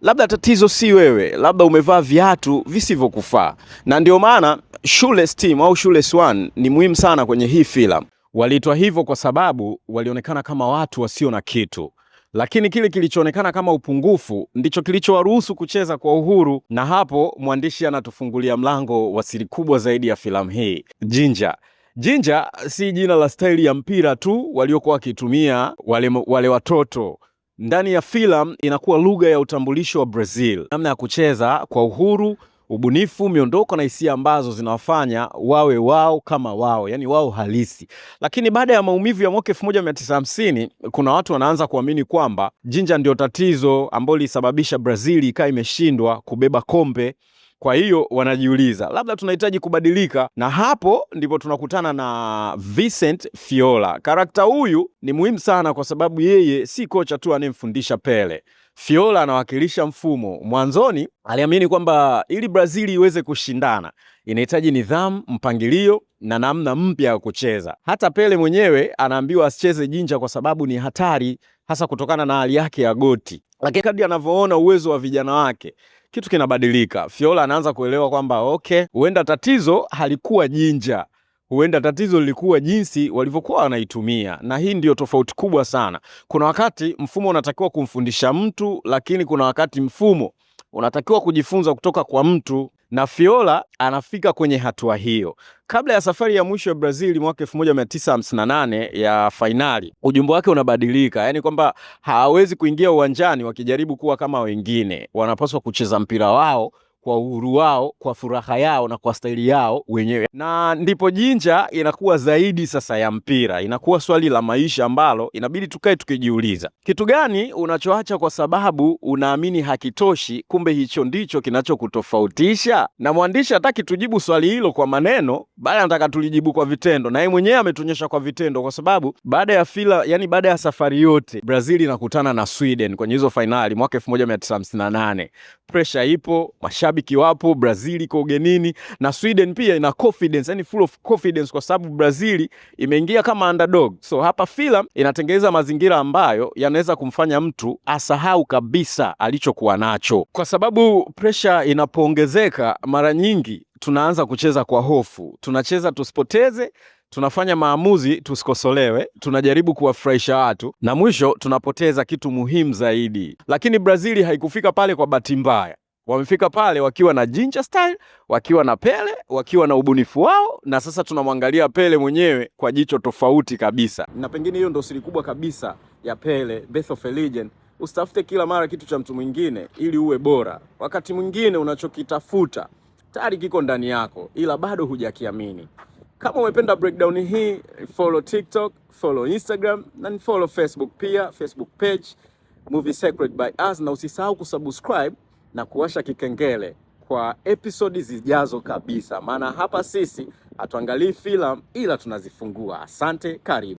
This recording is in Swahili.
labda tatizo si wewe, labda umevaa viatu visivyokufaa. Na ndio maana Shoeless Team au Shoeless One ni muhimu sana kwenye hii filamu. Waliitwa hivyo kwa sababu walionekana kama watu wasio na kitu, lakini kile kilichoonekana kama upungufu ndicho kilichowaruhusu kucheza kwa uhuru. Na hapo mwandishi anatufungulia mlango wa siri kubwa zaidi ya filamu hii, Ginger. Ginger si jina la staili ya mpira tu waliokuwa wakitumia wale watoto. Ndani ya filamu inakuwa lugha ya utambulisho wa Brazil, namna ya kucheza kwa uhuru, ubunifu, miondoko na hisia ambazo zinawafanya wawe wao kama wao, yani wao halisi. Lakini baada ya maumivu ya mwaka 1950 kuna watu wanaanza kuamini kwamba Ginger ndio tatizo ambalo lilisababisha Brazil ikawa imeshindwa kubeba kombe. Kwa hiyo wanajiuliza labda tunahitaji kubadilika, na hapo ndipo tunakutana na Vicente Fiola. Karakta huyu ni muhimu sana kwa sababu yeye si kocha tu anayemfundisha Pele. Fiola anawakilisha mfumo. Mwanzoni aliamini kwamba ili Brazil iweze kushindana inahitaji nidhamu, mpangilio na namna mpya ya kucheza. Hata Pele mwenyewe anaambiwa asicheze Ginger kwa sababu ni hatari, hasa kutokana na hali yake ya goti. Lakini kadri anavyoona uwezo wa vijana wake, kitu kinabadilika. Fiola anaanza kuelewa kwamba huenda tatizo halikuwa Ginger, huenda tatizo lilikuwa jinsi walivyokuwa wanaitumia. Na hii ndio tofauti kubwa sana. Kuna wakati mfumo unatakiwa kumfundisha mtu, lakini kuna wakati mfumo unatakiwa kujifunza kutoka kwa mtu, na Fiola anafika kwenye hatua hiyo. Kabla ya safari ya mwisho ya Brazil mwaka 1958 ya fainali, ujumbe wake unabadilika. Yani kwamba hawawezi kuingia uwanjani wakijaribu kuwa kama wengine. Wanapaswa kucheza mpira wao kwa uhuru wao, kwa furaha yao na kwa staili yao wenyewe. Na ndipo Ginger inakuwa zaidi sasa ya mpira, inakuwa swali la maisha ambalo inabidi tukae tukijiuliza. Kitu gani unachoacha kwa sababu unaamini hakitoshi, kumbe hicho ndicho kinachokutofautisha? Na mwandishi hataki tujibu swali hilo kwa maneno, bali anataka tulijibu kwa vitendo. Na yeye mwenyewe ametuonyesha kwa vitendo, kwa sababu baada ya safari yote Brazil inakutana na Sweden kwenye hizo finali mwaka 1958. Pressure ipo, mashabiki wapo, Brazil iko ugenini, na Sweden pia ina confidence, yani full of confidence, kwa sababu Brazil imeingia kama underdog. So hapa filamu inatengeneza mazingira ambayo yanaweza kumfanya mtu asahau kabisa alichokuwa nacho, kwa sababu pressure inapoongezeka, mara nyingi tunaanza kucheza kwa hofu. Tunacheza tusipoteze, tunafanya maamuzi tusikosolewe, tunajaribu kuwafurahisha watu, na mwisho tunapoteza kitu muhimu zaidi. Lakini Brazil haikufika pale kwa bahati mbaya. Wamefika pale wakiwa na Ginger style, wakiwa na Pele, wakiwa na ubunifu wao, na sasa tunamwangalia Pele mwenyewe kwa jicho tofauti kabisa. Na pengine hiyo ndio siri kubwa kabisa ya Pele, Birth of a Legend. Usitafute kila mara kitu cha mtu mwingine ili uwe bora. Wakati mwingine unachokitafuta tayari kiko ndani yako, ila bado hujakiamini. Kama umependa breakdown hii, follow TikTok, follow Instagram, na follow Facebook pia, Facebook page Movie Secret by Us, na usisahau kusubscribe na kuwasha kikengele kwa episodi zijazo kabisa, maana hapa sisi hatuangalii filamu ila tunazifungua. Asante, karibu.